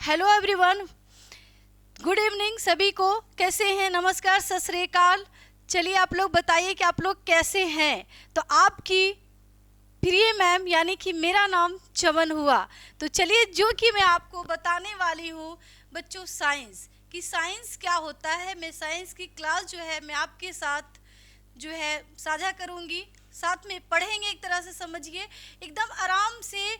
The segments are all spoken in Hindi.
हेलो एवरीवन, गुड इवनिंग सभी को। कैसे हैं? नमस्कार, सत श्री अकाल। चलिए आप लोग बताइए कि आप लोग कैसे हैं। तो आपकी प्रिय मैम यानी कि मेरा नाम चमन हुआ। तो चलिए जो कि मैं आपको बताने वाली हूँ बच्चों, साइंस कि साइंस क्या होता है। मैं साइंस की क्लास जो है मैं आपके साथ जो है साझा करूँगी, साथ में पढ़ेंगे। एक तरह से समझिए, एकदम आराम से,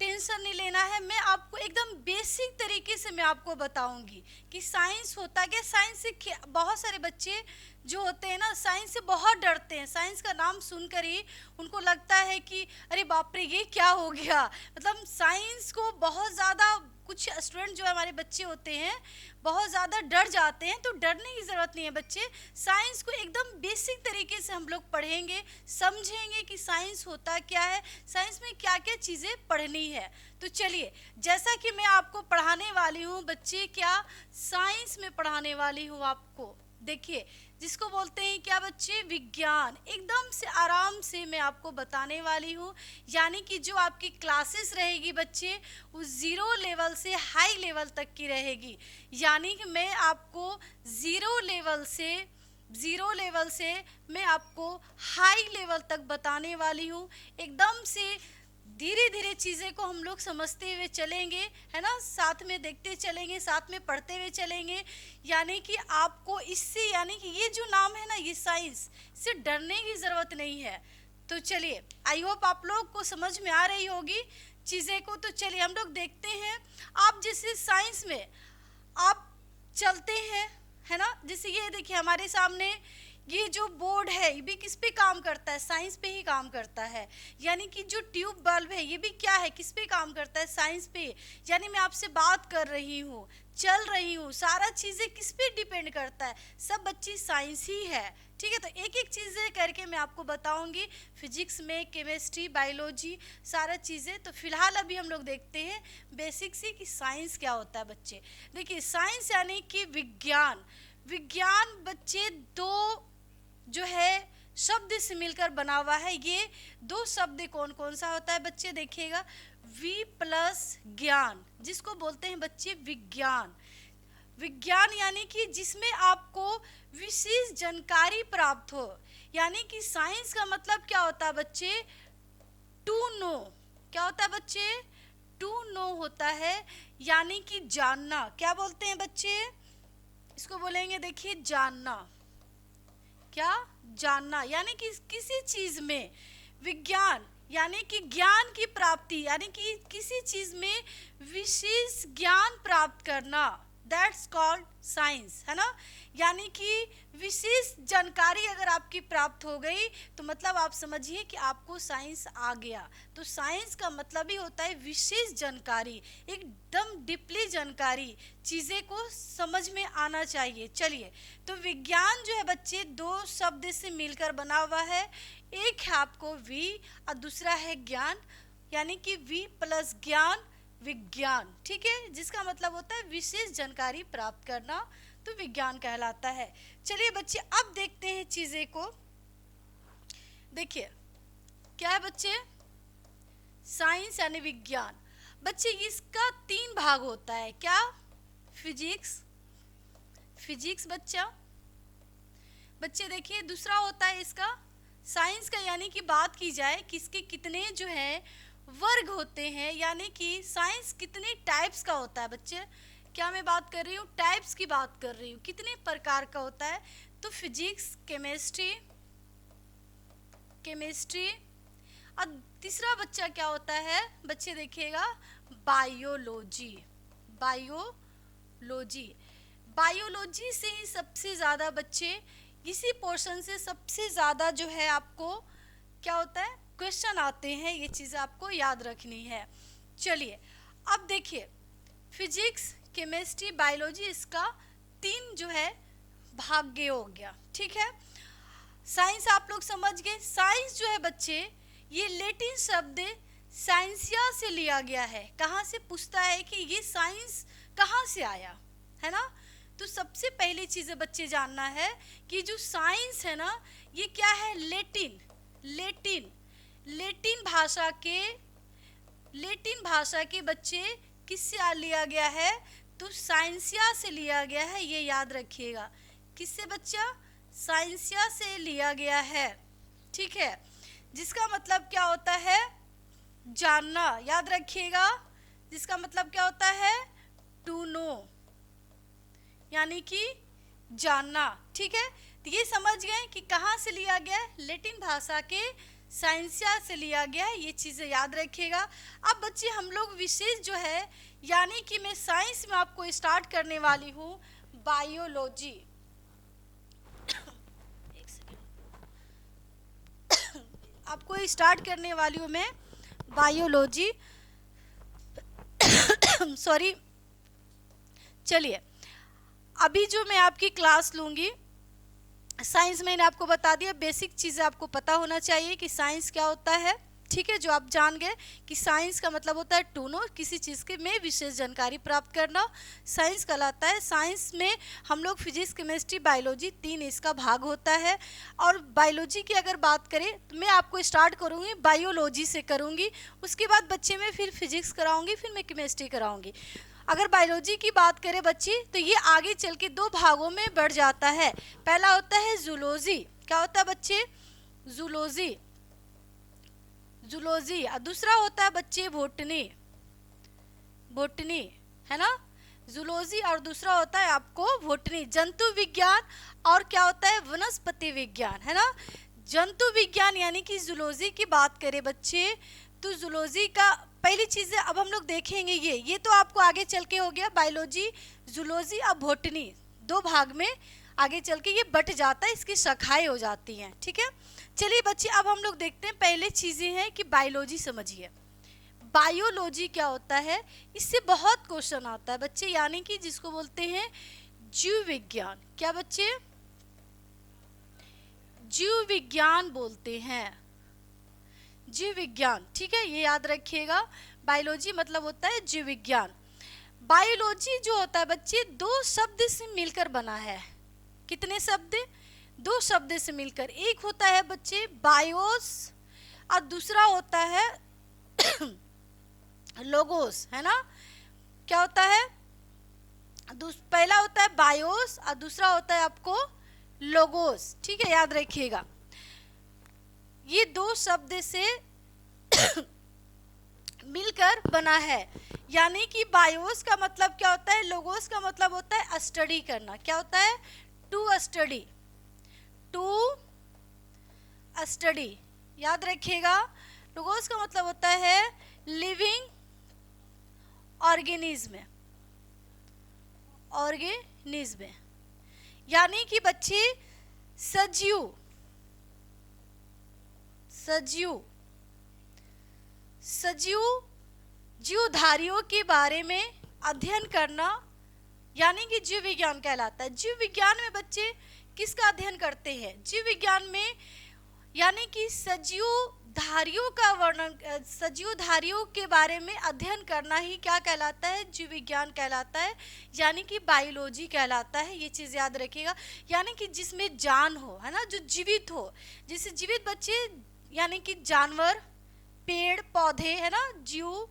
टेंशन नहीं लेना है। मैं आपको एकदम बेसिक तरीके से मैं आपको बताऊंगी कि साइंस होता क्या। साइंस से बहुत सारे बच्चे जो होते हैं ना, साइंस से बहुत डरते हैं। साइंस का नाम सुनकर ही उनको लगता है कि अरे बाप रे, ये क्या हो गया। मतलब साइंस को बहुत ज़्यादा, कुछ स्टूडेंट जो हमारे बच्चे होते हैं बहुत ज़्यादा डर जाते हैं। तो डरने की ज़रूरत नहीं है बच्चे। साइंस को एकदम बेसिक तरीके से हम लोग पढ़ेंगे, समझेंगे कि साइंस होता क्या है, साइंस में क्या क्या चीज़ें पढ़नी है। तो चलिए, जैसा कि मैं आपको पढ़ाने वाली हूँ बच्चे, क्या साइंस में पढ़ाने वाली हूँ आपको। देखिए, जिसको बोलते हैं क्या बच्चे, विज्ञान। एकदम से आराम से मैं आपको बताने वाली हूँ। यानी कि जो आपकी क्लासेस रहेगी बच्चे, वो 0 लेवल से हाई लेवल तक की रहेगी। यानी कि मैं आपको ज़ीरो लेवल से मैं आपको हाई लेवल तक बताने वाली हूँ। एकदम से धीरे धीरे चीज़ें को हम लोग समझते हुए चलेंगे, है ना। साथ में देखते चलेंगे, साथ में पढ़ते हुए चलेंगे। यानी कि आपको इससे, यानी कि ये जो नाम है ना, ये साइंस, से डरने की ज़रूरत नहीं है। तो चलिए, आई होप आप लोग को समझ में आ रही होगी चीज़ें को। तो चलिए हम लोग देखते हैं। आप जैसे साइंस में आप चलते हैं, है ना। जैसे ये देखिए हमारे सामने ये जो बोर्ड है, ये भी किस पे काम करता है, साइंस पे ही काम करता है। यानी कि जो ट्यूब बल्ब है, ये भी क्या है, किस पे काम करता है, साइंस पे। यानी मैं आपसे बात कर रही हूँ, चल रही हूँ, सारा चीज़ें किस पे डिपेंड करता है, सब बच्ची साइंस ही है। ठीक है, तो एक एक चीज़ें करके मैं आपको बताऊंगी। फिजिक्स में, केमिस्ट्री, बायोलॉजी, सारा चीज़ें। तो फिलहाल अभी हम लोग देखते हैं बेसिक सी कि साइंस क्या होता है बच्चे। देखिए, साइंस यानी कि विज्ञान। विज्ञान बच्चे दो जो है शब्द से मिलकर बना हुआ है। ये दो शब्द कौन कौन सा होता है बच्चे, देखिएगा। वी प्लस ज्ञान, जिसको बोलते हैं बच्चे विज्ञान। विज्ञान यानी कि जिसमें आपको विशेष जानकारी प्राप्त हो। यानी कि साइंस का मतलब क्या होता है बच्चे, टू नो। क्या होता है बच्चे, टू नो होता है, यानी कि जानना। क्या बोलते हैं बच्चे, इसको बोलेंगे देखिए जानना। क्या, जानना। यानी कि किसी चीज में विज्ञान यानी कि ज्ञान की प्राप्ति, यानी कि किसी चीज में विशेष ज्ञान प्राप्त करना, दैट्स कॉल्ड साइंस, है ना। यानी कि विशेष जानकारी अगर आपकी प्राप्त हो गई तो मतलब आप समझिए कि आपको साइंस आ गया। तो साइंस का मतलब ही होता है विशेष जानकारी, एकदम डीपली जानकारी, चीज़ें को समझ में आना चाहिए। चलिए, तो विज्ञान जो है बच्चे दो शब्द से मिलकर बना हुआ है। एक है आपको वी और दूसरा है ज्ञान। यानी कि वी प्लस ज्ञान, विज्ञान। ठीक है, जिसका मतलब होता है विशेष जानकारी प्राप्त करना, तो विज्ञान कहलाता है। चलिए बच्चे, अब देखते हैं चीजें को। देखिए क्या है बच्चे, साइंस यानी विज्ञान। बच्चे इसका 3 भाग होता है। क्या, फिजिक्स, फिजिक्स बच्चा। बच्चे देखिए, दूसरा होता है इसका साइंस का। यानी कि बात की जाए कि इसके कितने जो है वर्ग होते हैं, यानी कि साइंस कितने टाइप्स का होता है बच्चे। क्या मैं बात कर रही हूँ, टाइप्स की बात कर रही हूँ, कितने प्रकार का होता है। तो फिजिक्स, केमिस्ट्री, केमिस्ट्री। और तीसरा बच्चा क्या होता है बच्चे, देखिएगा बायोलॉजी, बायोलॉजी। बायोलॉजी से ही सबसे ज़्यादा बच्चे, इसी पोर्शन से सबसे ज़्यादा जो है आपको क्या होता है, क्वेश्चन आते हैं। ये चीज़ें आपको याद रखनी है। चलिए अब देखिए, फिजिक्स, केमिस्ट्री, बायोलॉजी, इसका 3 जो है भाग्य हो गया। ठीक है, साइंस आप लोग समझ गए। साइंस जो है बच्चे, ये लैटिन शब्द साइंसिया से लिया गया है। कहाँ से, पूछता है कि ये साइंस कहाँ से आया, है ना। तो सबसे पहली चीज़ बच्चे जानना है कि जो साइंस है ना, ये क्या है, लैटिन, लैटिन, लैटिन भाषा के बच्चे किससे लिया गया है? तो साइंसिया से लिया गया है, ये याद रखिएगा। किससे बच्चा? साइंसिया से लिया गया है, ठीक है। जिसका मतलब क्या होता है? जानना, याद रखिएगा। जिसका मतलब क्या होता है? टू नो, यानी कि जानना, ठीक है। तो ये समझ गए कि कहाँ से लिया गया है? लैटिन भाषा के साइंसिया से लिया गया है, ये चीज़ें याद रखिएगा। अब बच्चे हम लोग विशेष जो है, यानी कि मैं साइंस में आपको स्टार्ट करने वाली हूँ बायोलॉजी। एक सेकेंड, आपको स्टार्ट करने वाली हूँ मैं बायोलॉजी। सॉरी, चलिए अभी जो मैं आपकी क्लास लूँगी, साइंस मैंने आपको बता दिया, बेसिक चीज़ें आपको पता होना चाहिए कि साइंस क्या होता है, ठीक है। जो आप जान गए कि साइंस का मतलब होता है टू नो, किसी चीज़ के में विशेष जानकारी प्राप्त करना, साइंस कहलाता है। साइंस में हम लोग फिजिक्स, केमिस्ट्री, बायोलॉजी, 3 इसका भाग होता है। और बायोलॉजी की अगर बात करें तो मैं आपको स्टार्ट करूँगी बायोलॉजी से करूँगी, उसके बाद बच्चे में फिर फिजिक्स कराऊँगी, फिर मैं केमिस्ट्री कराऊँगी। अगर बायोलॉजी की बात करें बच्ची, तो ये आगे चल के 2 भागों में बढ़ जाता है। पहला होता है जूलॉजी। क्या होता है बच्चे? Zoology, zoology. और दूसरा होता है बच्चे बोटनी, बोटनी, है ना। जूलॉजी और दूसरा होता है आपको बोटनी, जंतु विज्ञान। और क्या होता है? वनस्पति विज्ञान, है ना। जंतु विज्ञान यानी कि जूलॉजी की बात करें बच्चे, तो जूलॉजी का पहली चीज़ें अब हम लोग देखेंगे, ये तो आपको आगे चल के हो गया बायोलॉजी, जूलॉजी और बोटनी, 2 भाग में आगे चल के ये बट जाता है, इसकी शाखाएं हो जाती हैं, ठीक है। चलिए बच्चे अब हम लोग देखते हैं, पहले चीज़ें हैं कि बायोलॉजी समझिए। बायोलॉजी क्या होता है? इससे बहुत क्वेश्चन आता है बच्चे, यानी कि जिसको बोलते हैं जीव विज्ञान। क्या बच्चे? जीव विज्ञान बोलते हैं, जीव विज्ञान, ठीक है, ये याद रखिएगा। बायोलॉजी मतलब होता है जीव विज्ञान। बायोलॉजी जो होता है बच्चे 2 शब्द से मिलकर बना है। कितने शब्द? 2 शब्द से मिलकर। एक होता है बच्चे बायोस और दूसरा होता है लोगोस, है ना। क्या होता है? पहला होता है बायोस और दूसरा होता है आपको लोगोस, ठीक है, याद रखिएगा। ये 2 शब्द से मिलकर बना है, यानी कि बायोस का मतलब क्या होता है? लोगोस का मतलब होता है स्टडी करना। क्या होता है? टू स्टडी, टू स्टडी, याद रखिएगा। लोगोस का मतलब होता है लिविंग ऑर्गेनिज्म, ऑर्गेनिज्म, यानी कि बच्चे सजीव, सजीव, सजीव जीवधारियों के बारे में अध्ययन करना, यानी कि जीव विज्ञान कहलाता है। जीव विज्ञान में बच्चे किसका अध्ययन करते हैं? जीव विज्ञान में यानी कि सजीवधारियों का वर्णन, सजीवधारियों के बारे में अध्ययन करना ही क्या कहलाता है? जीव विज्ञान कहलाता है, यानी कि बायोलॉजी कहलाता है। ये चीज़ याद रखिएगा, यानी कि जिसमें जान हो, है ना, जो जीवित हो। जैसे जीवित बच्चे यानी कि जानवर, पेड़ पौधे, है ना, जीव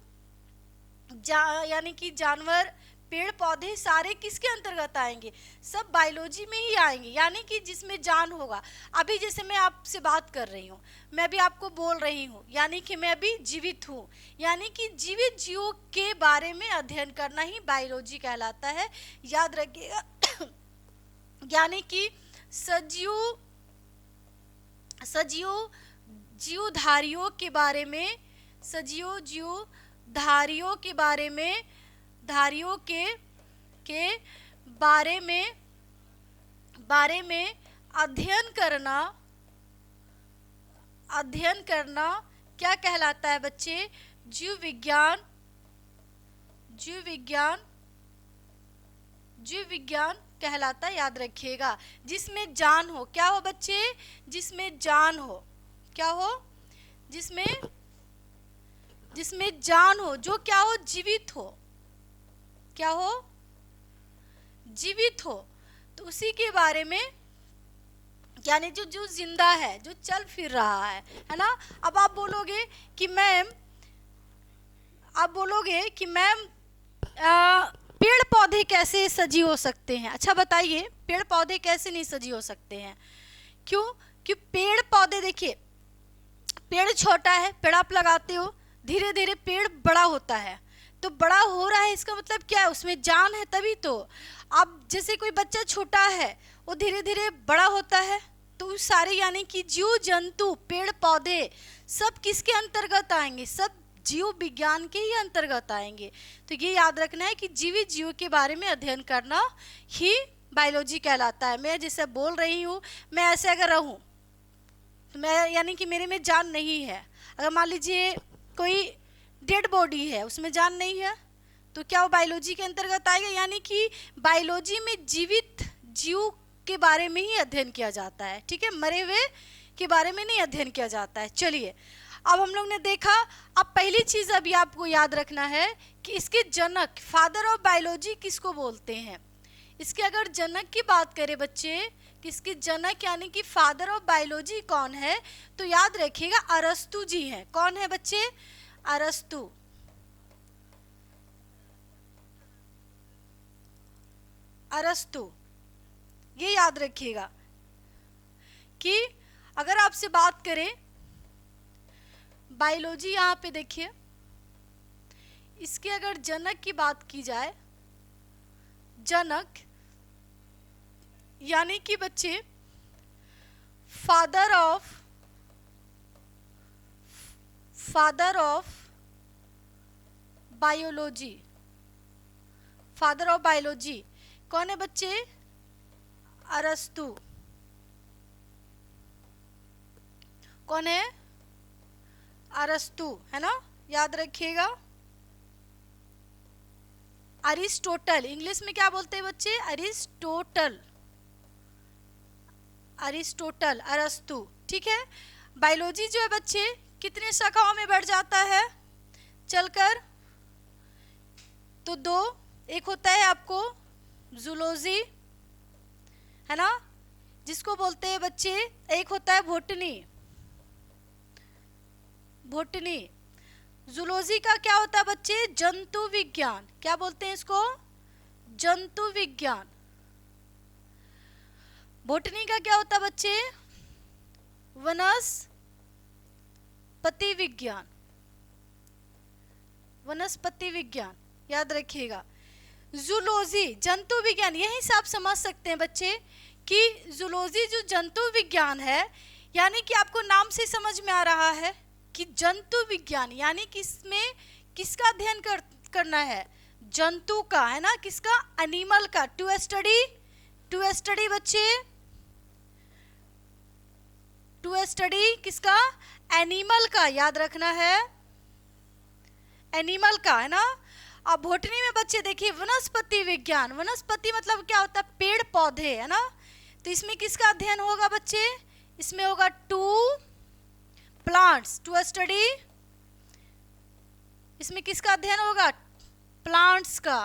यानी कि जानवर, पेड़ पौधे सारे किसके अंतर्गत आएंगे? सब बायोलॉजी में ही आएंगे, यानी कि जिसमें जान होगा। अभी जैसे मैं आपसे बात कर रही हूँ, मैं भी आपको बोल रही हूँ, यानी कि मैं अभी जीवित हूँ, यानी कि जीवित जीवों के बारे में अध्ययन करना ही बायोलॉजी कहलाता है, याद रखिएगा। यानी कि सजीव जीवधारियों के बारे में, सजीव जीवधारियों के बारे में, धारियों के बारे में अध्ययन करना क्या कहलाता है बच्चे? जीव विज्ञान कहलाता है, याद रखिएगा। जिसमें जान हो, क्या हो बच्चे? जिसमें जान हो, क्या हो? जिसमें जान हो, जो क्या हो? जीवित हो, क्या हो? जीवित हो। तो उसी के बारे में, यानी जो जिंदा है, जो चल फिर रहा है ना। अब आप बोलोगे कि मैम पेड़ पौधे कैसे सजीव हो सकते हैं? अच्छा बताइए, पेड़ पौधे कैसे नहीं सजीव हो सकते हैं? क्यों? कि पेड़ पौधे, देखिए पेड़ छोटा है, पेड़ आप लगाते हो, धीरे धीरे पेड़ बड़ा होता है, तो बड़ा हो रहा है इसका मतलब क्या है? उसमें जान है, तभी तो। अब जैसे कोई बच्चा छोटा है, वो धीरे धीरे बड़ा होता है, तो सारे यानी कि जीव जंतु, पेड़ पौधे सब किसके अंतर्गत आएंगे? सब जीव विज्ञान के ही अंतर्गत आएंगे। तो ये याद रखना है कि जीवित जीव के बारे में अध्ययन करना ही बायोलॉजी कहलाता है। मैं जैसे बोल रही हूँ, मैं ऐसे अगर रहूँ तो मैं यानी कि मेरे में जान नहीं है। अगर मान लीजिए कोई डेड बॉडी है, उसमें जान नहीं है, तो क्या वो बायोलॉजी के अंतर्गत आएगा? यानी कि बायोलॉजी में जीवित जीव के बारे में ही अध्ययन किया जाता है, ठीक है, मरे हुए के बारे में नहीं अध्ययन किया जाता है। चलिए, अब हम लोग ने देखा। अब पहली चीज अभी आपको याद रखना है कि इसके जनक, फादर ऑफ बायोलॉजी किसको बोलते हैं? इसके अगर जनक की बात करें बच्चे, किसके जनक यानी कि फादर ऑफ बायोलॉजी कौन है, तो याद रखिएगा अरस्तु जी हैं। कौन है बच्चे? अरस्तु। अरस्तु, ये याद रखिएगा कि अगर आपसे बात करें बायोलॉजी, यहाँ पे देखिए, इसके अगर जनक की बात की जाए, जनक यानी कि बच्चे father of biology, father of biology कौन है बच्चे? अरस्तु। कौन है? अरस्तु, है ना, याद रखिएगा। अरिस्टोटल, इंग्लिश में क्या बोलते हैं बच्चे? अरिस्टोटल, अरिस्टोटल, अरस्तु, ठीक है। बायोलॉजी जो है बच्चे कितने शाखाओं में बढ़ जाता है चलकर? तो दो, एक होता है आपको जूलॉजी, है ना, जिसको बोलते हैं बच्चे, एक होता है बोटनी। बोटनी, जूलॉजी का क्या होता है बच्चे? जंतु विज्ञान। क्या बोलते हैं इसको? जंतु विज्ञान। बोटनी का क्या होता है बच्चे? वनस्पति विज्ञान। वनस्पति विज्ञान, याद रखिएगा। जूलॉजी जंतु विज्ञान, यही से आप समझ सकते हैं बच्चे कि जूलॉजी जो जंतु विज्ञान है, यानी कि आपको नाम से समझ में आ रहा है कि जंतु विज्ञान यानी कि इसमें किसका अध्ययन करना है? जंतु का, है ना, किसका? एनिमल का। टू स्टडी बच्चे, टू स्टडी किसका? एनिमल का, याद रखना है, एनिमल का, है ना। अब बोटनी में बच्चे देखिए वनस्पति विज्ञान, वनस्पति मतलब क्या होता है? पेड़ पौधे, है ना। तो इसमें किसका अध्ययन होगा बच्चे? इसमें होगा टू प्लांट्स, टू स्टडी, इसमें किसका अध्ययन होगा? प्लांट्स का,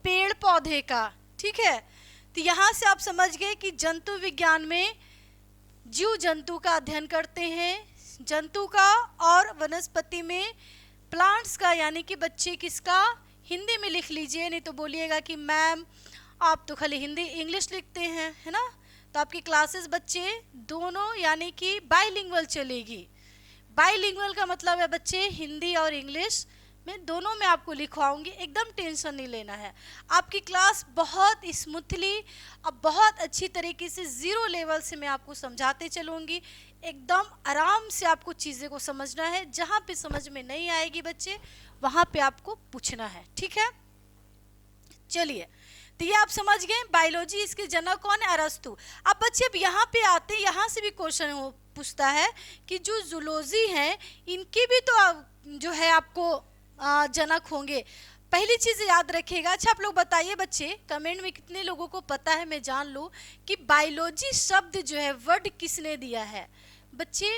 पेड़ पौधे का, ठीक है। तो यहां से आप समझ गए कि जंतु विज्ञान में जीव जंतु का अध्ययन करते हैं, जंतु का, और वनस्पति में प्लांट्स का, यानी कि बच्चे किसका? हिंदी में लिख लीजिए, नहीं तो बोलिएगा कि मैम आप तो खाली हिंदी इंग्लिश लिखते हैं, है ना। तो आपकी क्लासेस बच्चे दोनों यानी कि बाइलिंगुअल चलेगी। बाइलिंगुअल का मतलब है बच्चे हिंदी और इंग्लिश में दोनों में आपको लिखवाऊंगी, एकदम टेंशन नहीं लेना है। आपकी क्लास बहुत स्मूथली, अब बहुत अच्छी तरीके से जीरो लेवल से मैं आपको समझाते चलूँगी, एकदम आराम से आपको चीज़ें को समझना है। जहाँ पे समझ में नहीं आएगी बच्चे, वहाँ पे आपको पूछना है, ठीक है। चलिए, तो ये आप समझ गए बायोलॉजी, इसके जनक कौन है? अरस्तु। अब बच्चे अब यहाँ पे आते हैं, यहाँ से भी क्वेश्चन हो पूछता है कि जो जूलॉजी हैं इनके भी तो जो है आपको जनक होंगे। पहली चीज याद रखिएगा। अच्छा आप लोग बताइए बच्चे, कमेंट में कितने लोगों को पता है, मैं जान लूँ, कि बायोलॉजी शब्द जो है वर्ड किसने दिया है? बच्चे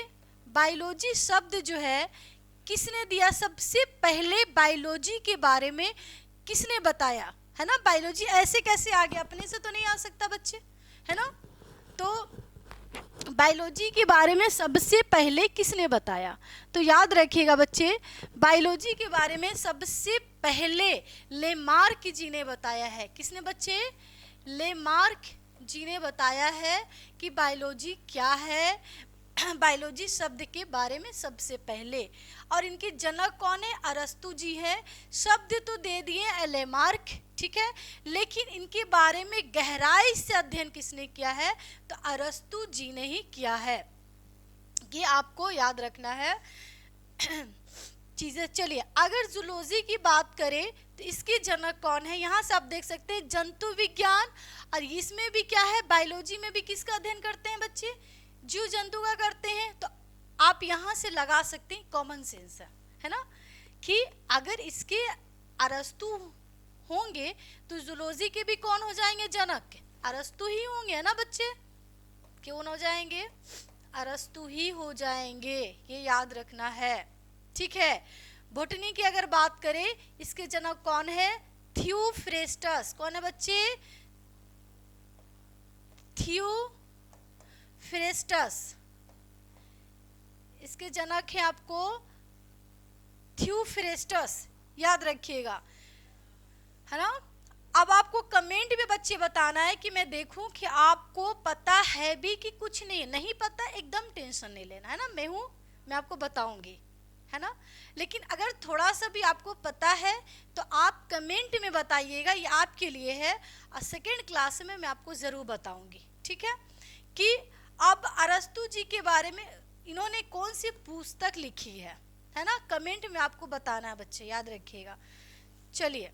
बायोलॉजी शब्द जो है किसने दिया? सबसे पहले बायोलॉजी के बारे में किसने बताया, है ना। बायोलॉजी ऐसे कैसे आ गया? अपने से तो नहीं आ सकता बच्चे, है ना। तो बायोलॉजी के बारे में सबसे पहले किसने बताया? तो याद रखिएगा बच्चे, बायोलॉजी के बारे में सबसे पहले लेमार्क जी ने बताया है। किसने बच्चे? लेमार्क जी ने बताया है कि बायोलॉजी क्या है, बायोलॉजी शब्द के बारे में सबसे पहले। और इनके जनक कौन है? अरस्तु जी है। शब्द तो दे दिए लेमार्क, ठीक है, लेकिन इनके बारे में गहराई से अध्ययन किसने किया है? तो अरस्तु जी ने ही किया है। ये आपको याद रखना है चीजें। चलिए, अगर जूलॉजी की बात करें तो इसके जनक कौन है? यहाँ से आप देख सकते हैं जंतु विज्ञान, और इसमें भी क्या है, बायोलॉजी में भी किसका अध्ययन करते हैं बच्चे? जीव जंतु का करते हैं। तो आप यहाँ से लगा सकते हैं, कॉमन सेंस है ना, कि अगर इसके अरस्तु होंगे तो जूलॉजी के भी कौन हो जाएंगे जनक? अरस्तु ही होंगे, है ना बच्चे? क्यों हो जाएंगे? अरस्तु ही हो जाएंगे, ये याद रखना है, ठीक है। बोटनी की अगर बात करें, इसके जनक कौन है? थियोफ्रेस्टस। कौन है बच्चे? थियोफ्रेस्टस। इसके जनक है आपको थियोफ्रेस्टस, याद रखिएगा, है ना। अब आपको कमेंट में बच्चे बताना है कि मैं देखूं कि आपको पता है भी कि कुछ नहीं पता, एकदम टेंशन नहीं लेना, है ना। मैं आपको बताऊंगी, है ना। लेकिन अगर थोड़ा सा भी आपको पता है तो आप कमेंट में बताइएगा, ये आपके लिए है। और सेकेंड क्लास में मैं आपको ज़रूर बताऊंगी, ठीक है, कि अब अरस्तु जी के बारे में इन्होंने कौन सी पुस्तक लिखी है ना। कमेंट में आपको बताना है बच्चे, याद रखिएगा। चलिए,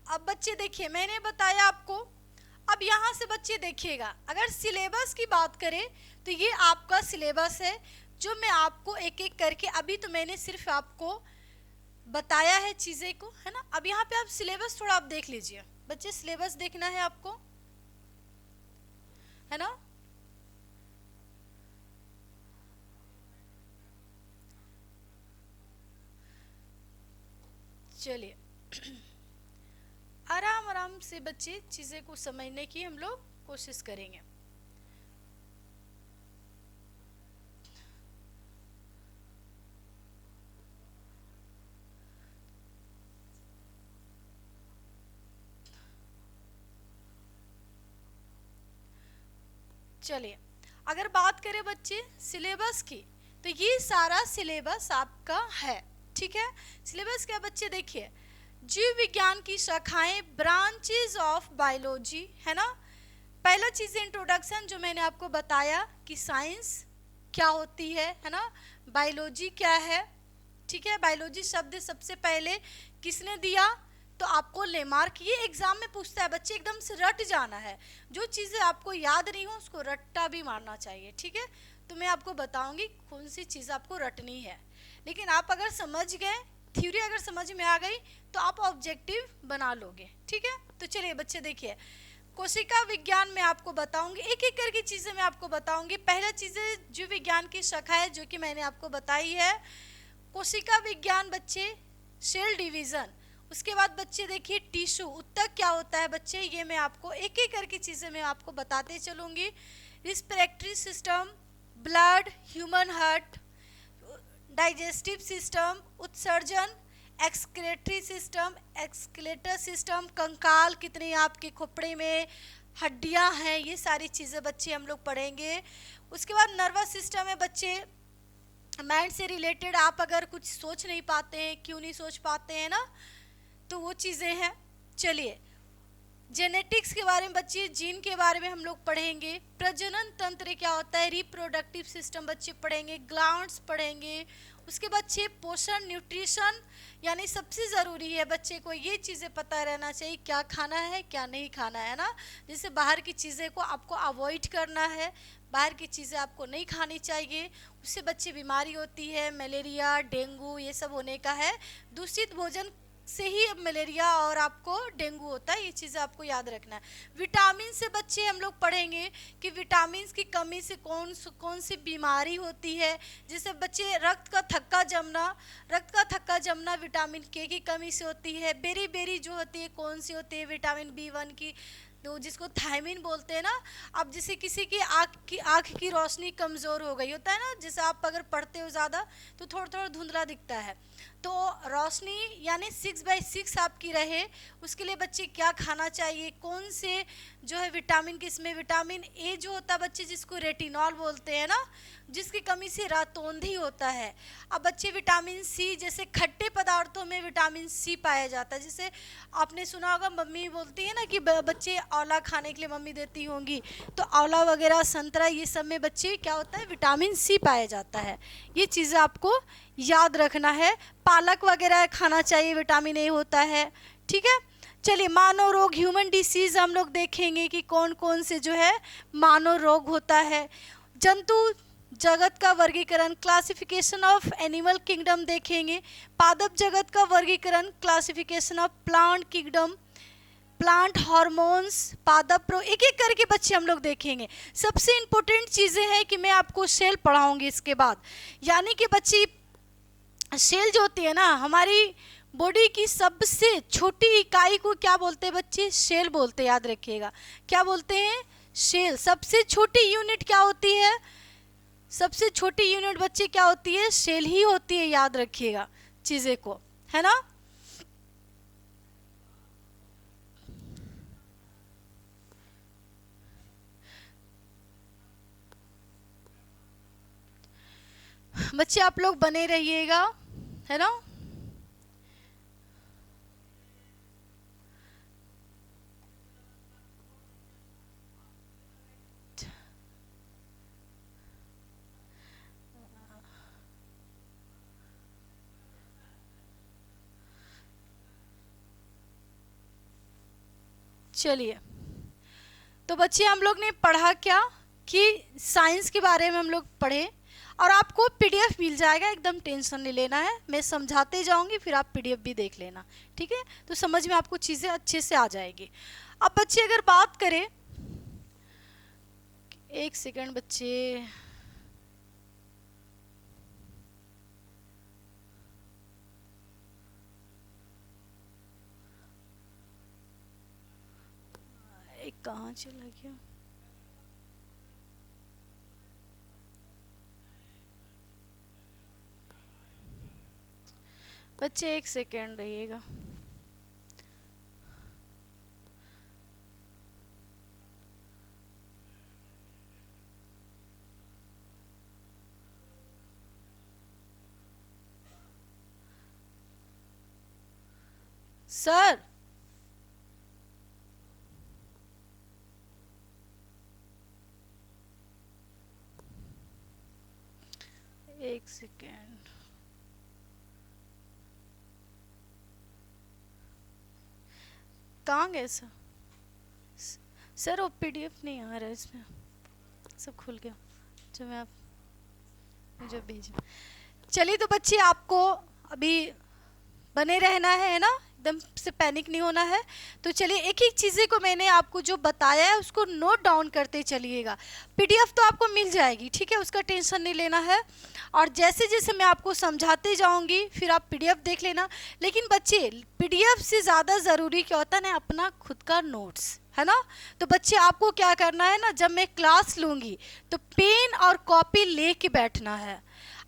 अब बच्चे देखिए, मैंने बताया आपको। अब यहाँ से बच्चे देखिएगा, अगर सिलेबस की बात करें तो ये आपका सिलेबस है, जो मैं आपको एक एक करके, अभी तो मैंने सिर्फ आपको बताया है चीज़ें को, है ना। अब यहाँ पे आप सिलेबस थोड़ा आप देख लीजिए बच्चे, सिलेबस देखना है आपको, है ना। चलिए, आराम आराम से बच्चे चीज़ें को समझने की हम लोग कोशिश करेंगे। चलिए, अगर बात करें बच्चे सिलेबस की, तो ये सारा सिलेबस आपका है, ठीक है। सिलेबस क्या बच्चे देखिए, जीव विज्ञान की शाखाएं, ब्रांचेस ऑफ बायोलॉजी, है ना। पहला चीज़ इंट्रोडक्शन, जो मैंने आपको बताया कि साइंस क्या होती है ना, बायोलॉजी क्या है, ठीक है। बायोलॉजी शब्द सबसे पहले किसने दिया? तो आपको लेमार्क। ये एग्जाम में पूछता है बच्चे, एकदम से रट जाना है, जो चीज़ें आपको याद नहीं हो उसको रट्टा भी मारना चाहिए, ठीक है। तो मैं आपको बताऊंगी कौन सी चीज़ आपको रटनी है, लेकिन आप अगर समझ गए, थ्योरी अगर समझ में आ गई तो आप ऑब्जेक्टिव बना लोगे, ठीक है। तो चलिए बच्चे देखिए, कोशिका विज्ञान में आपको बताऊंगी, एक एक करके चीज़ें मैं आपको बताऊंगी। पहला चीज़ें जीव विज्ञान की शाखा है, जो कि मैंने आपको बताई है। कोशिका विज्ञान बच्चे, सेल डिवीज़न। उसके बाद बच्चे देखिए टिश्यू, उत्तक क्या होता है बच्चे, ये मैं आपको एक एक करके चीज़ें मैं आपको बताते चलूँगी। Respiratory system, blood, human heart, digestive system, उत्सर्जन, एक्सक्रेटरी सिस्टम, एक्सक्लेटर सिस्टम, कंकाल कितने आपके खोपड़े में हड्डियां हैं, ये सारी चीज़ें बच्चे हम लोग पढ़ेंगे। उसके बाद नर्वस सिस्टम है बच्चे, माइंड से रिलेटेड आप अगर कुछ सोच नहीं पाते हैं, क्यों नहीं सोच पाते हैं ना, तो वो चीज़ें हैं। चलिए, जेनेटिक्स के बारे में बच्चे, जीन के बारे में हम लोग पढ़ेंगे। प्रजनन तंत्र क्या होता है, रिप्रोडक्टिव सिस्टम बच्चे पढ़ेंगे। ग्लैंड्स पढ़ेंगे। उसके बाद पोषण, न्यूट्रिशन, यानी सबसे ज़रूरी है बच्चे को ये चीज़ें पता रहना चाहिए, क्या खाना है क्या नहीं खाना है ना। जैसे बाहर की चीज़ें को आपको अवॉइड करना है, बाहर की चीज़ें आपको नहीं खानी चाहिए, उससे बच्चे बीमारी होती है, मलेरिया, डेंगू, ये सब होने का है। दूषित भोजन से ही मलेरिया और आपको डेंगू होता है, ये चीज़ें आपको याद रखना है। विटामिन से बच्चे हम लोग पढ़ेंगे कि विटामिन की कमी से कौन सी बीमारी होती है। जैसे बच्चे रक्त का थक्का जमना विटामिन के की कमी से होती है। बेरी बेरी जो होती है कौन सी होती है, विटामिन B1 की, तो जिसको थायमिन बोलते हैं ना। अब जैसे किसी की आँख की रोशनी कमज़ोर हो गई होता है ना, जैसे आप अगर पढ़ते हो ज़्यादा तो थोड़ा थोड़ा धुंधला दिखता है, तो रोशनी यानी 6/6 आपकी रहे, उसके लिए बच्चे क्या खाना चाहिए, कौन से जो है विटामिन, किसमें विटामिन ए जो होता है बच्चे जिसको रेटिनॉल बोलते हैं ना, जिसकी कमी से रातोंधी होता है। अब बच्चे विटामिन सी, जैसे खट्टे पदार्थों में विटामिन सी पाया जाता है। जैसे आपने सुना होगा मम्मी बोलती है ना कि बच्चे आंवला खाने के लिए मम्मी देती होंगी, तो आंवला वगैरह, संतरा, ये सब में बच्चे क्या होता है विटामिन सी पाया जाता है। ये चीज़ें आपको याद रखना है। पालक वगैरह खाना चाहिए, विटामिन ए होता है। ठीक है, चलिए मानव रोग, ह्यूमन डिसीज हम लोग देखेंगे कि कौन कौन से जो है मानव रोग होता है। जंतु जगत का वर्गीकरण, क्लासिफिकेशन ऑफ एनिमल किंगडम देखेंगे। पादप जगत का वर्गीकरण, classification of plant kingdom, plant hormones, पादप रोग, एक एक करके बच्चे हम लोग देखेंगे। सबसे इम्पोर्टेंट चीज़ें हैं कि मैं आपको सेल पढ़ाऊंगी इसके बाद, यानी कि बच्ची सेल जो होती है ना हमारी बॉडी की सबसे छोटी इकाई को क्या बोलते हैं बच्चे, सेल बोलते हैं, याद रखिएगा। क्या बोलते हैं, सेल। सबसे छोटी यूनिट क्या होती है, सबसे छोटी यूनिट बच्चे क्या होती है, सेल ही होती है, याद रखिएगा चीज़ें को, है ना। बच्चे आप लोग बने रहिएगा, है ना। चलिए, तो बच्चे हम लोग ने पढ़ा क्या कि साइंस के बारे में हम लोग पढ़े, और आपको पीडीएफ मिल जाएगा, एकदम टेंशन नहीं लेना है, मैं समझाते जाऊंगी, फिर आप पीडीएफ भी देख लेना। ठीक है, तो समझ में आपको चीज़ें अच्छे से आ जाएगी। अब बच्चे अगर बात करें, एक सेकंड बच्चे, एक कहाँ चला गया, बच्चे एक सेकेंड रहिएगा। सर, एक सेकेंड, कहाँ गए सर? सर वो पीडीएफ नहीं आ रहा है इसमें, सब खुल गया जो मैं आप मुझे भेजा। चलिए, तो बच्चे आपको अभी बने रहना है ना, एकदम से पैनिक नहीं होना है। तो चलिए, एक एक चीज़ें को मैंने आपको जो बताया है उसको नोट डाउन करते चलिएगा। पीडीएफ तो आपको मिल जाएगी, ठीक है, उसका टेंशन नहीं लेना है, और जैसे जैसे मैं आपको समझाते जाऊंगी फिर आप पीडीएफ देख लेना। लेकिन बच्चे, पीडीएफ से ज़्यादा ज़रूरी क्या होता है ना, अपना खुद का नोट्स, है ना। तो बच्चे आपको क्या करना है ना, जब मैं क्लास लूँगी तो पेन और कॉपी ले के बैठना है।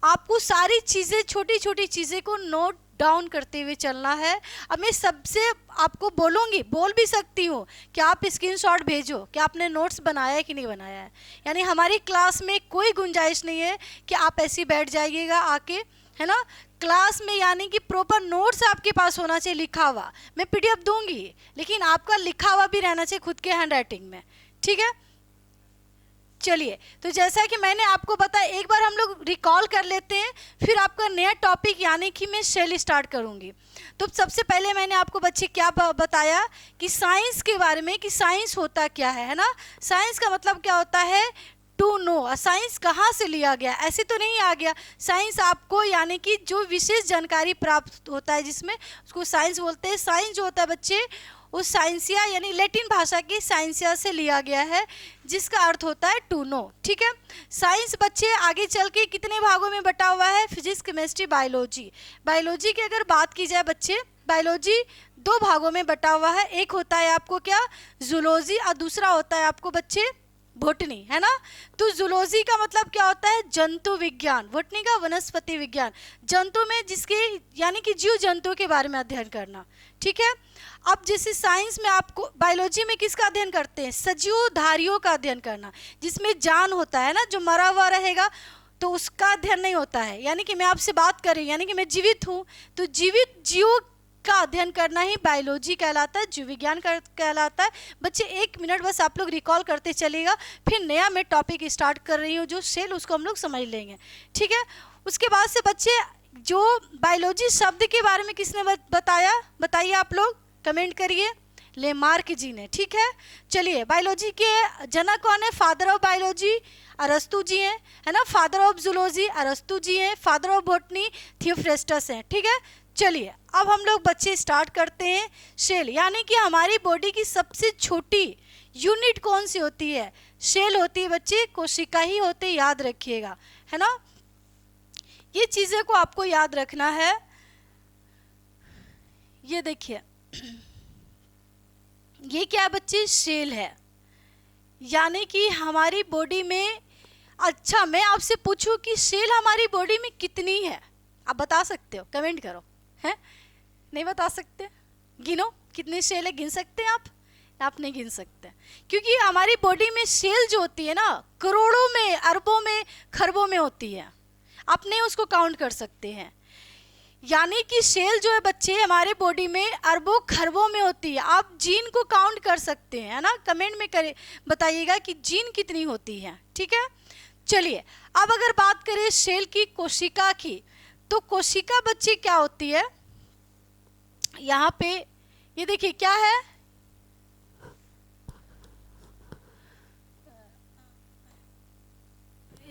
आपको सारी चीज़ें, छोटी छोटी चीज़ें को नोट डाउन करते हुए चलना है। अब मैं सबसे आपको बोलूँगी, बोल भी सकती हूँ कि आप स्क्रीनशॉट भेजो कि आपने नोट्स बनाया है कि नहीं बनाया है। यानी हमारी क्लास में कोई गुंजाइश नहीं है कि आप ऐसे बैठ जाइएगा आके, है ना। क्लास में यानी कि प्रॉपर नोट्स आपके पास होना चाहिए, लिखा हुआ। मैं पीडीएफ दूंगी लेकिन आपका लिखा हुआ भी रहना चाहिए खुद के हैंड राइटिंग में, ठीक है। चलिए, तो जैसा कि मैंने आपको बताया, एक बार हम लोग रिकॉल कर लेते हैं, फिर आपका नया टॉपिक यानी कि मैं सेल स्टार्ट करूंगी। तो सबसे पहले मैंने आपको बच्चे क्या बताया कि साइंस के बारे में, कि साइंस होता क्या है ना। साइंस का मतलब क्या होता है, टू नो। साइंस कहाँ से लिया गया? ऐसे तो नहीं आ गया। साइंस आपको यानी कि जो विशेष जानकारी प्राप्त होता है जिसमें, उसको साइंस बोलते हैं। साइंस जो होता है बच्चे, उस साइंसिया यानी लैटिन भाषा की साइंसिया से लिया गया है, जिसका अर्थ होता है टू नो। ठीक है। साइंस बच्चे आगे चल के कितने भागों में बटा हुआ है? Physics, chemistry, biology. बायोलॉजी की अगर बात की जाए बच्चे, बायोलॉजी दो भागों में बटा हुआ है। एक होता है आपको क्या? जूलॉजी, और दूसरा होता है आपको बच्चे बोटनी, है ना। तो जूलॉजी का मतलब क्या होता है? जंतु विज्ञान। बोटनी का वनस्पति विज्ञान, जंतु में जिसके यानी कि जीव जंतुओं के बारे में अध्ययन करना। ठीक है। अब जैसे साइंस में आपको, बायोलॉजी में किसका अध्ययन करते हैं? सजीवधारियों का अध्ययन करना, जिसमें जान होता है ना, जो मरा हुआ रहेगा तो उसका अध्ययन नहीं होता है। यानी कि मैं आपसे बात कर रही हूँ, यानी कि मैं जीवित हूँ, तो जीवित जीव का अध्ययन करना ही बायोलॉजी कहलाता है, जीव विज्ञान कहलाता है। बच्चे 1 मिनट बस आप लोग रिकॉल करते चलिएगा, फिर नया मैं टॉपिक स्टार्ट कर रही हूँ जो सेल, उसको हम लोग समझ लेंगे। ठीक है। उसके बाद से बच्चे जो बायोलॉजी शब्द के बारे में किसने बताया? बताइए आप लोग, कमेंट करिए। लेमार्क जी ने। ठीक है। चलिए, बायोलॉजी के जनक कौन है? फादर ऑफ बायोलॉजी अरस्तु जी हैं, है ना। फादर ऑफ जूलॉजी अरस्तु जी हैं। फादर ऑफ बॉटनी थियोफ्रेस्टस हैं। ठीक है। चलिए, अब हम लोग बच्चे स्टार्ट करते हैं। सेल यानी कि हमारी बॉडी की सबसे छोटी यूनिट कौन सी होती है? सेल होती है बच्चे, कोशिका ही होते, याद रखिएगा, है ना। ये चीज़ें को आपको याद रखना है। ये देखिए, ये क्या है बच्चे? सेल है। यानी कि हमारी बॉडी में, अच्छा मैं आपसे पूछूं कि सेल हमारी बॉडी में कितनी है? आप बता सकते हो? कमेंट करो। है? नहीं बता सकते? गिनो, कितने सेल है? गिन सकते हैं आप नहीं गिन सकते, क्योंकि हमारी बॉडी में सेल जो होती है ना, करोड़ों में, अरबों में, खरबों में होती है। आप नहीं उसको काउंट कर सकते हैं। यानी कि सेल जो है बच्चे हमारे बॉडी में अरबों खरबों में होती है। आप जीन को काउंट कर सकते हैं, है ना। कमेंट में करे बताइएगा कि जीन कितनी होती है। ठीक है। चलिए, अब अगर बात करें सेल की कोशिका की, तो कोशिका बच्चे क्या होती है? यहाँ पे ये देखिए क्या है?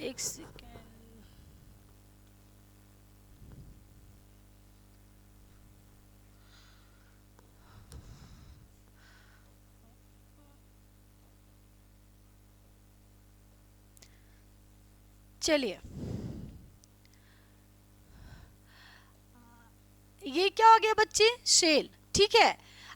एक सेकेंड, चलिए, ये क्या हो गया बच्चे? सेल। ठीक है।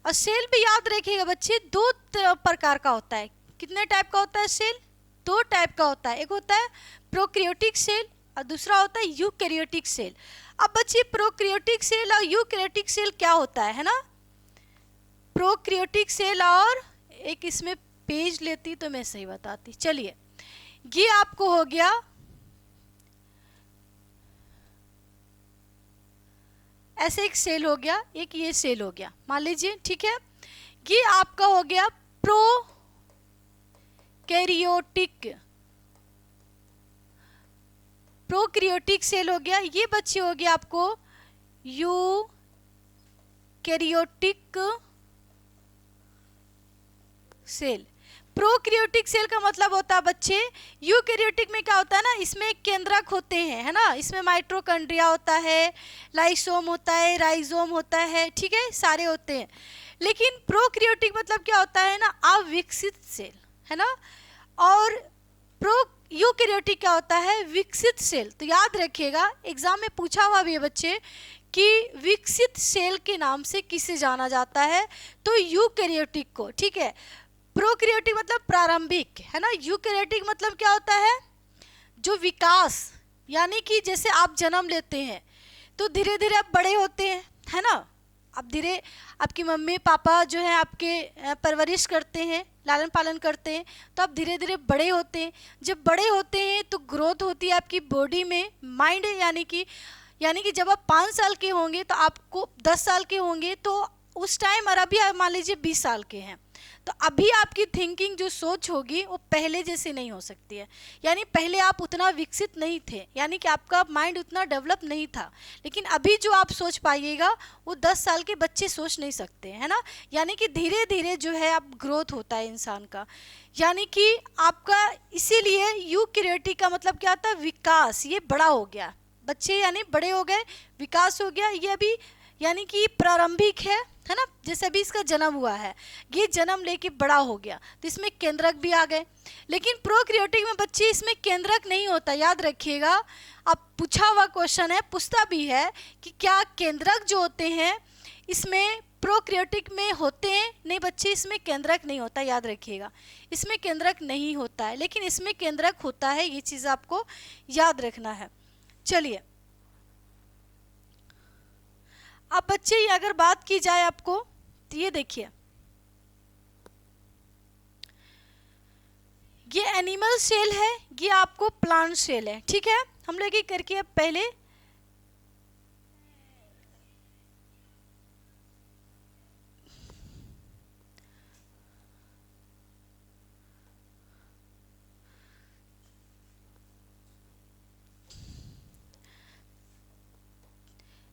और सेल भी याद रखिएगा बच्चे, दो प्रकार का होता है। कितने टाइप का होता है सेल? 2 टाइप का होता है। एक होता है प्रोकैरियोटिक सेल और दूसरा होता है यूकैरियोटिक सेल। अब बच्चे प्रोकैरियोटिक सेल और यूकैरियोटिक सेल क्या होता है ना। प्रोकैरियोटिक सेल, और एक इसमें पेज लेती तो मैं सही बताती। चलिए, ये आपको हो गया, ऐसे एक सेल हो गया, एक ये सेल हो गया, मान लीजिए। ठीक है। ये आपका हो गया प्रोकैरियोटिक सेल हो गया। ये बच्चे हो गया आपको यूकैरियोटिक सेल। प्रोकैरियोटिक सेल का मतलब होता है बच्चे, यूकैरियोटिक में क्या होता है ना, इसमें केंद्रक होते हैं, है ना। इसमें माइटोकॉन्ड्रिया होता है, लाइसोम होता है, राइजोम होता है। ठीक है, सारे होते हैं। लेकिन प्रोकैरियोटिक मतलब क्या होता है ना, अविकसित सेल, है ना। और यूकैरियोटिक क्या होता है? विकसित सेल। तो याद रखिएगा, एग्जाम में पूछा हुआ भी है बच्चे कि विकसित सेल के नाम से किसे जाना जाता है? तो यूकैरियोटिक को। ठीक है। प्रोकैरियोटिक मतलब प्रारंभिक, है ना। यूकैरियोटिक मतलब क्या होता है? जो विकास, यानी कि जैसे आप जन्म लेते हैं तो धीरे धीरे आप बड़े होते हैं, है ना। अब धीरे आपकी मम्मी पापा जो है आपके परवरिश करते हैं, लालन पालन करते हैं, तो आप धीरे धीरे बड़े होते हैं। जब बड़े होते हैं तो ग्रोथ होती है आपकी बॉडी में, माइंड, यानी कि जब आप 5 साल के होंगे तो आपको 10 साल के होंगे तो उस टाइम, और अभी मान लीजिए 20 साल के हैं तो अभी आपकी थिंकिंग जो सोच होगी वो पहले जैसी नहीं हो सकती है। यानी पहले आप उतना विकसित नहीं थे, यानी कि आपका माइंड उतना डेवलप नहीं था, लेकिन अभी जो आप सोच पाइएगा वो 10 साल के बच्चे सोच नहीं सकते, है ना। यानी कि धीरे धीरे जो है आप ग्रोथ होता है इंसान का, यानी कि आपका, इसीलिए यूक्रेटी का मतलब क्या होता है, विकास। ये बड़ा हो गया, बच्चे यानी बड़े हो गए, विकास हो गया। ये अभी यानी कि प्रारंभिक है ना, जैसे अभी इसका जन्म हुआ है, ये जन्म लेके बड़ा हो गया, तो इसमें केंद्रक भी आ गए। लेकिन प्रोक्रियोटिक में बच्चे इसमें केंद्रक नहीं होता, याद रखिएगा। अब पूछा हुआ क्वेश्चन है, पूछता भी है कि क्या केंद्रक जो होते हैं इसमें प्रोक्रियोटिक में होते हैं? नहीं बच्चे, इसमें केंद्रक नहीं होता, याद रखिएगा, इसमें केंद्रक नहीं होता है, लेकिन इसमें केंद्रक होता है, ये चीज़ आपको याद रखना है। चलिए, अब बच्चे अगर बात की जाए आपको, तो ये देखिए, ये एनिमल सेल है, ये आपको प्लांट सेल है, ठीक है। हम लोग ये करके अब पहले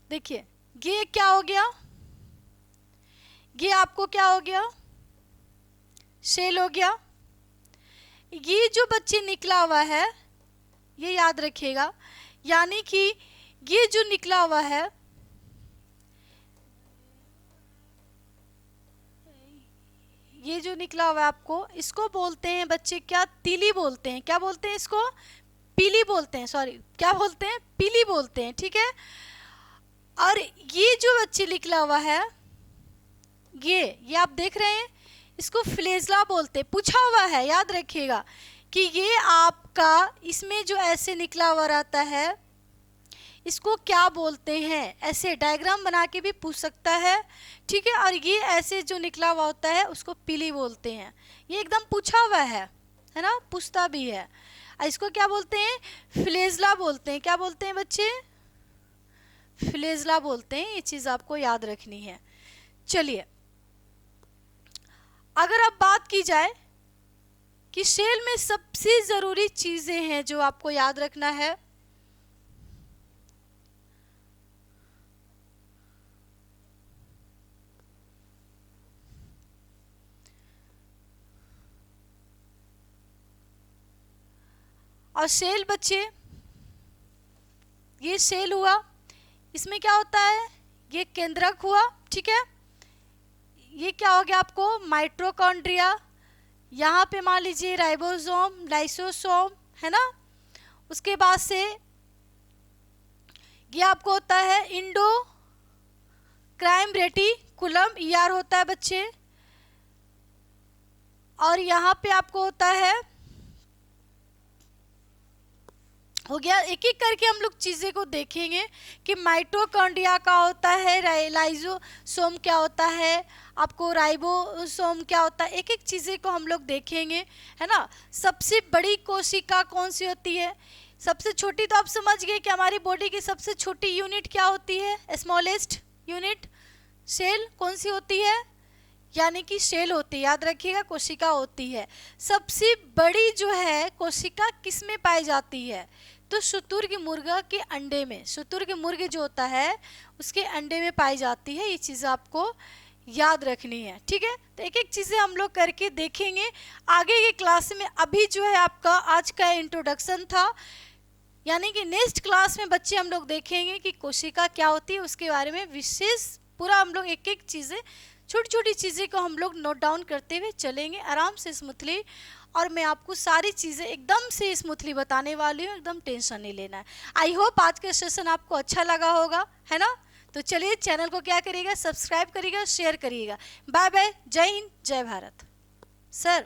देखिए, ये क्या हो गया, ये आपको क्या हो गया, सेल हो गया। ये जो बच्चे निकला हुआ है, ये याद रखिएगा, यानी कि ये जो निकला हुआ है, ये जो निकला हुआ है आपको, इसको बोलते हैं बच्चे क्या, तीली बोलते हैं। क्या बोलते हैं इसको? पीली बोलते हैं, सॉरी, क्या बोलते हैं, पीली बोलते हैं, ठीक है। और ये जो बच्चे निकला हुआ है, ये आप देख रहे हैं, इसको फ्लेजला बोलते हैं। पूछा हुआ है, याद रखिएगा, कि ये आपका इसमें जो ऐसे निकला हुआ रहता है, इसको क्या बोलते हैं, ऐसे डायग्राम बना के भी पूछ सकता है, ठीक है। और ये ऐसे जो निकला हुआ होता है उसको पीली बोलते हैं। ये एकदम पूछा हुआ है ना, पूछता भी है। इसको क्या बोलते हैं? फ्लेजला बोलते हैं। क्या बोलते हैं बच्चे? फ्लेजला बोलते हैं। ये चीज़ आपको याद रखनी है। चलिए, अगर अब बात की जाए कि सेल में सबसे ज़रूरी चीज़ें हैं जो आपको याद रखना है, और सेल बच्चे, ये सेल हुआ, इसमें क्या होता है, ये केंद्रक हुआ, ठीक है। ये क्या हो गया आपको? माइटोकॉन्ड्रिया। यहाँ पे मान लीजिए राइबोसोम, लाइसोसोम, है ना। उसके बाद से ये आपको होता है इंडोक्राइन रेटिकुलम, ER होता है बच्चे। और यहाँ पे आपको होता है, हो गया। एक एक करके हम लोग चीज़ें को देखेंगे कि माइटोकॉन्ड्रिया क्या होता है, लाइसोसोम क्या होता है, आपको राइबोसोम क्या होता है, एक एक चीज़ें को हम लोग देखेंगे, है ना। सबसे बड़ी कोशिका कौन सी होती है? सबसे छोटी तो आप समझ गए कि हमारी बॉडी की सबसे छोटी यूनिट क्या होती है, स्मॉलेस्ट यूनिट, सेल कौन सी होती है, यानी कि सेल होती है, याद रखिएगा, कोशिका होती है। सबसे बड़ी जो है कोशिका किस में पाई जाती है? तो शुतुरमुर्ग के अंडे में, शुतुरमुर्ग जो होता है उसके अंडे में पाई जाती है। ये चीज़ आपको याद रखनी है, ठीक है। तो एक एक चीज़ें हम लोग करके देखेंगे आगे की क्लास में। अभी जो है आपका आज का इंट्रोडक्शन था, यानी कि नेक्स्ट क्लास में बच्चे हम लोग देखेंगे कि कोशिका क्या होती है, उसके बारे में विशेष पूरा हम लोग एक एक चीज़ें, छोटी छोटी चीज़ें को हम लोग नोट डाउन करते हुए चलेंगे आराम से, स्मूथली। और मैं आपको सारी चीज़ें एकदम से स्मूथली बताने वाली हूँ, एकदम टेंशन नहीं लेना है। आई होप आज का सेशन आपको अच्छा लगा होगा, है ना। तो चलिए, चैनल को क्या करिएगा, सब्सक्राइब करिएगा, शेयर करिएगा। बाय बाय, जय हिंद, जय भारत। सर